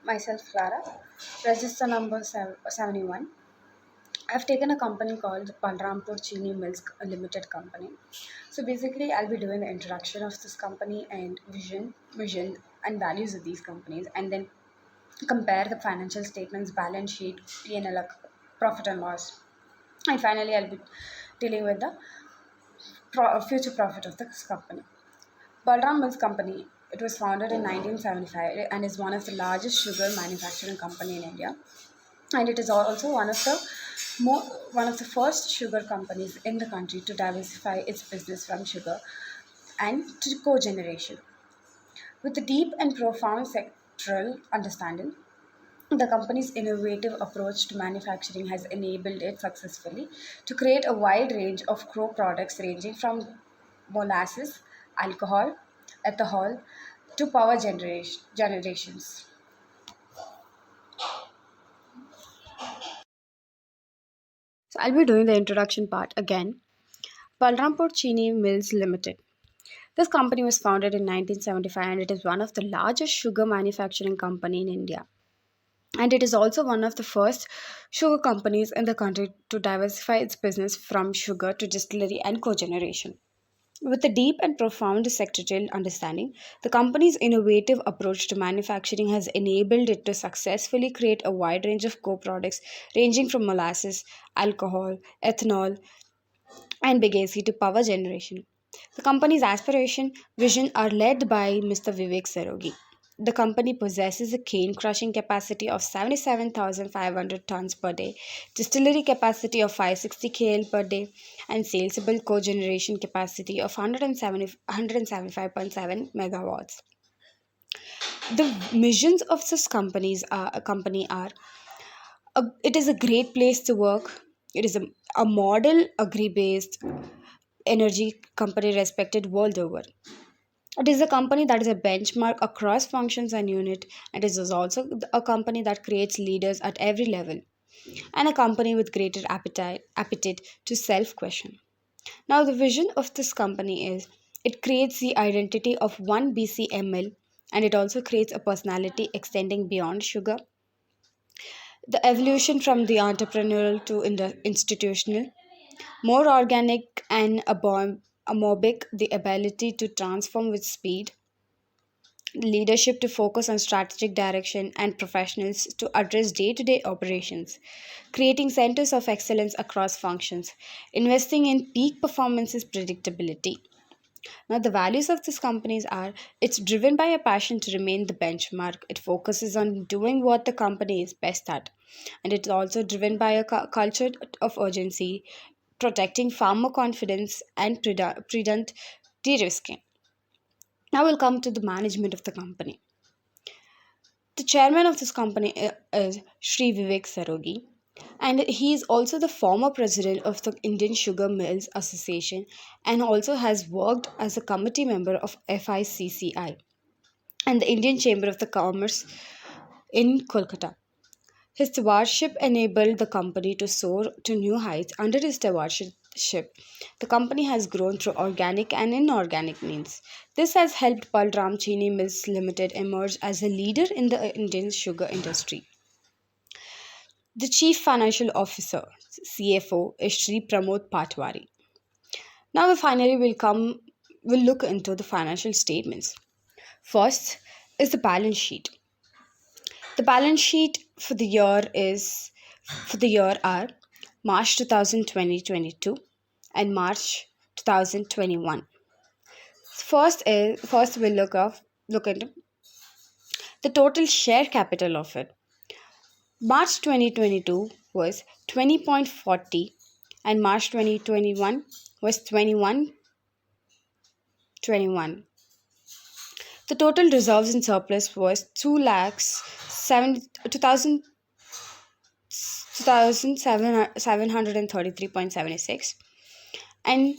Myself, Clara, register number 71. I've taken a company called Balrampur Chini Mills Limited Company. So basically, I'll be doing the introduction of this company and vision and values of these companies, and then compare the financial statements, balance sheet, P&L, profit and loss, and finally, I'll be dealing with the future profit of this company. Balram Mills Company. It was founded in 1975 and is one of the largest sugar manufacturing company in India. And it is also more, one of the first sugar companies in the country to diversify its business from sugar and to cogeneration. With a deep and profound sectoral understanding, the company's innovative approach to manufacturing has enabled it successfully to create a wide range of crop products ranging from molasses, alcohol, ethanol to power generations. So I'll be doing the introduction part again. Balrampur Chini Mills Limited. This company was founded in 1975 and it is one of the largest sugar manufacturing company in India. And it is also one of the first sugar companies in the country to diversify its business from sugar to distillery and cogeneration. With a deep and profound sectorial understanding, the company's innovative approach to manufacturing has enabled it to successfully create a wide range of co-products ranging from molasses, alcohol, ethanol, and bagasse to power generation. The company's aspiration vision are led by Mr. Vivek Sarogi. The company possesses a cane crushing capacity of 77,500 tons per day, distillery capacity of 560 kl per day, and saleable cogeneration capacity of 175.7 megawatts. The missions of this company are it is a great place to work. It is a model agri based energy company respected world over. It is a company that is a benchmark across functions and unit, and it is also a company that creates leaders at every level, and a company with greater appetite to self question. Now, the vision of this company is it creates the identity of one BCML, and it also creates a personality extending beyond sugar. The evolution from the entrepreneurial to institutional, more organic and amoebic, the ability to transform with speed, leadership to focus on strategic direction, and professionals to address day to day operations, creating centers of excellence across functions, investing in peak performances predictability. Now, the values of these companies are it's driven by a passion to remain the benchmark, it focuses on doing what the company is best at, and it's also driven by a culture of urgency, protecting farmer confidence, and prudent de risking. Now, we'll come to the management of the company. The chairman of this company is Sri Vivek Sarogi, and he is also the former president of the Indian Sugar Mills Association and also has worked as a committee member of FICCI and the Indian Chamber of the Commerce in Kolkata. His stewardship enabled the company to soar to new heights. Under his stewardship, the company has grown through organic and inorganic means. This has helped Balram Chini Mills Limited emerge as a leader in the Indian sugar industry. The Chief Financial Officer (CFO) is Sri Pramod Patwari. Now we finally will look into the financial statements. First is the balance sheet. The balance sheet for the year are March 2022 and March 2021. First we'll look into the total share capital of it. March 2022 was 20.40 and March 2021 was 21.21. The total reserves and surplus was 2 lakhs 2,733.76, and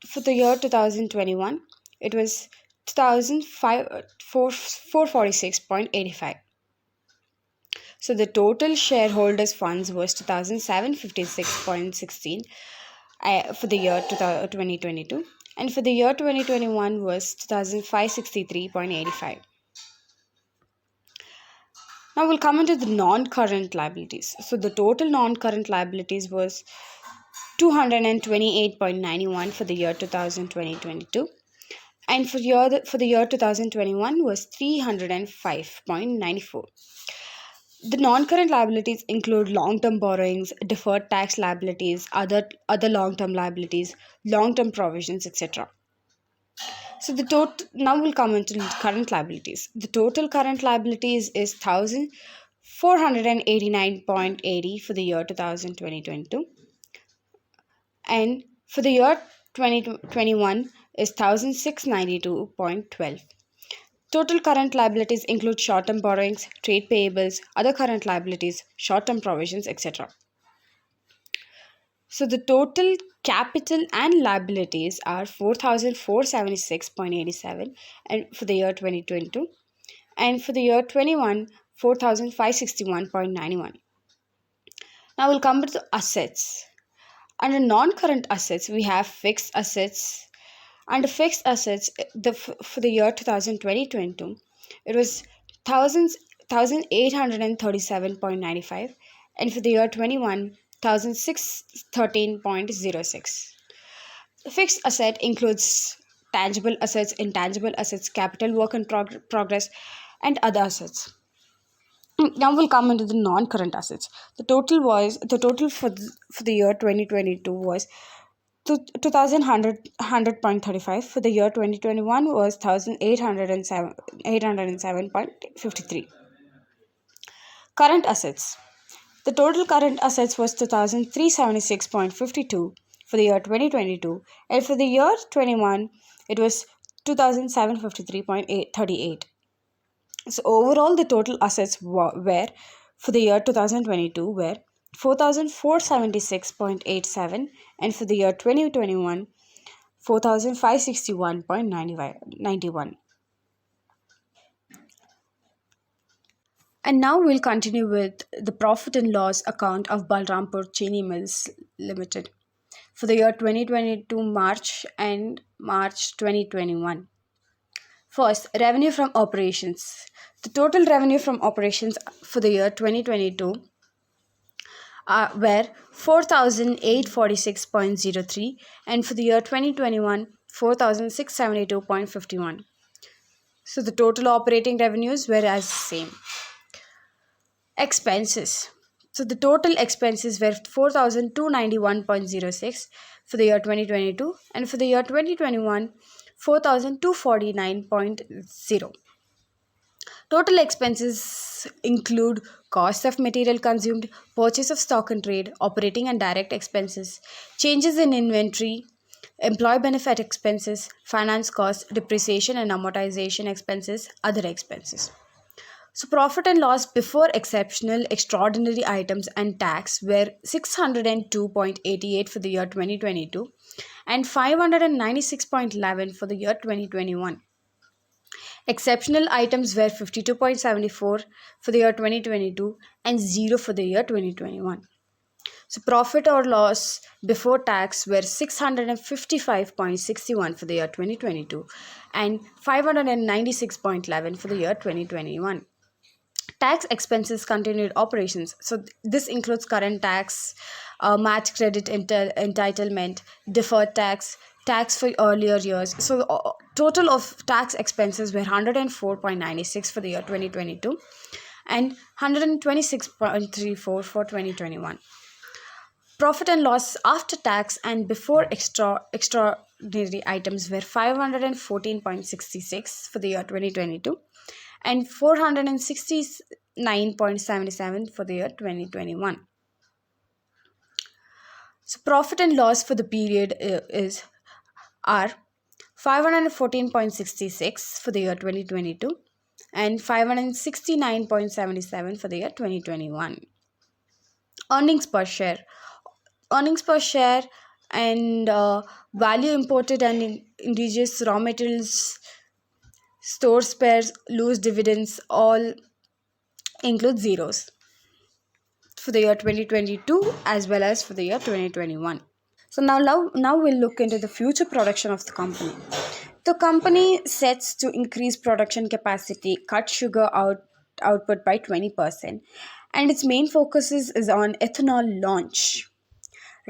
for the year 2021 it was 2,446.85. So the total shareholders funds was 2,756.16 for the year 2022, and for the year 2021 was 2,563.85. Now we'll come into the non-current liabilities. So the total non-current liabilities was 228.91 for the year 2020-22, and for the year 2021 was 305.94. The non-current liabilities include long-term borrowings, deferred tax liabilities, other long-term liabilities, long-term provisions, etc. So the total now we'll come into current liabilities. The total current liabilities is 1,489.80 for the year 2020-22, and for the year 2021 is 1,692.12. Total current liabilities include short-term borrowings, trade payables, other current liabilities, short-term provisions, etc. So the total capital and liabilities are 4,476.87 and for the year 2022, and for the year 21 4,561.91. Now we'll come to the assets. Under non-current assets, we have fixed assets. Under fixed assets, for the year 2020-22, it was 1,837.95, and for the year 21, 1,613.06. Fixed asset includes tangible assets, intangible assets, capital work in progress, and other assets. Now we'll come into the non-current assets. The total for the year 2022 was 2,100.35. For the year 2021 was 1,807.53. Current assets. The total current assets was 2,376.52 for the year 2022, and for the year 21 it was 2,753.38. So overall, the total assets were for the year 2022 were 4,476.87, and for the year 2021 4,561.91. And now we'll continue with the profit and loss account of Balrampur Chini Mills Limited for the year 2022 March and March 2021. First, revenue from operations. The total revenue from operations for the year 2022 were 4,846.03, and for the year 2021 4,672.51. So the total operating revenues were as same. Expenses. So the total expenses were 4,291.06 for the year 2022, and for the year 2021 4,249.0. Total expenses include cost of material consumed, purchase of stock and trade, operating and direct expenses, changes in inventory, employee benefit expenses, finance costs, depreciation and amortization expenses, other expenses. So profit and loss before exceptional, extraordinary items and tax were 602.88 for the year 2022 and 596.11 for the year 2021. Exceptional items were 52.74 for the year 2022 and 0 for the year 2021. So profit or loss before tax were 655.61 for the year 2022 and 596.11 for the year 2021. Tax expenses continued operations. So this includes current tax, match credit entitlement, deferred tax, tax for earlier years. So total of tax expenses were 104.96 for the year 2022 and 126.34 for 2021. Profit and loss after tax and before extraordinary items were 514.66 for the year 2022 and 469.77 for the year 2021. So profit and loss for the period are 514.66 for the year 2022 and 569.77 for the year 2021. Earnings per share. Earnings per share and value imported and indigenous raw materials, store spares, loose dividends, all include zeros for the year 2022 as well as for the year 2021. So now we'll look into the future production of the company. The company sets to increase production capacity, cut sugar out output by 20%, and its main focus is on ethanol launch.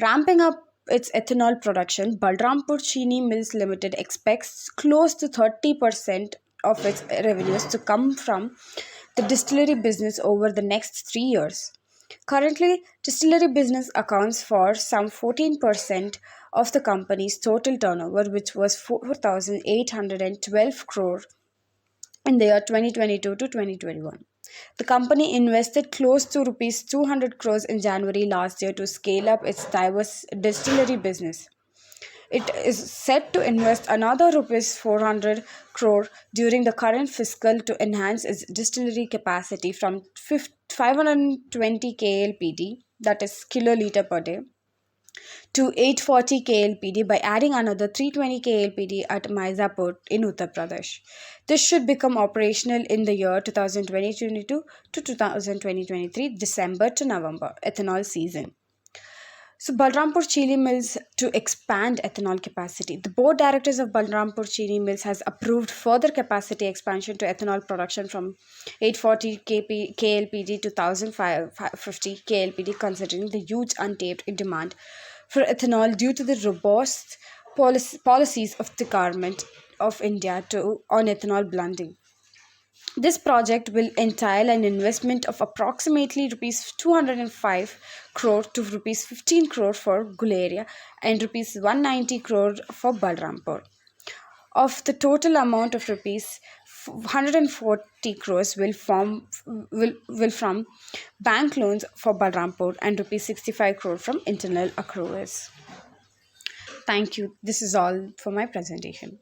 Ramping up its ethanol production, Balrampur Chini Mills Limited expects close to 30% of its revenues to come from the distillery business over the next 3 years. Currently, distillery business accounts for some 14% of the company's total turnover, which was 4,812 crore in the year 2022 to 2021. The company invested close to rupees 200 crores in January last year to scale up its diverse distillery business. It is set to invest another rupees 400 crore during the current fiscal to enhance its distillery capacity from 520 KLPD, that is kiloliter per day, to 840 KLPD by adding another 320 KLPD at Mirzapur in Uttar Pradesh. This should become operational in the year 2022 to 2023, December to November, ethanol season. So, Balrampur Chini Mills to expand ethanol capacity. The board directors of Balrampur Chini Mills has approved further capacity expansion to ethanol production from 840 KLPD to 1550 KLPD, considering the huge untapped demand for ethanol due to the robust policies of the government of India on ethanol blending. This project will entail an investment of approximately rupees 205 crore to rupees 15 crore for Guleria and rupees 190 crore for Balrampur. Of the total amount of rupees 140 crores will from bank loans for Balrampur and rupees 65 crore from internal accruals. Thank you. This is all for my presentation.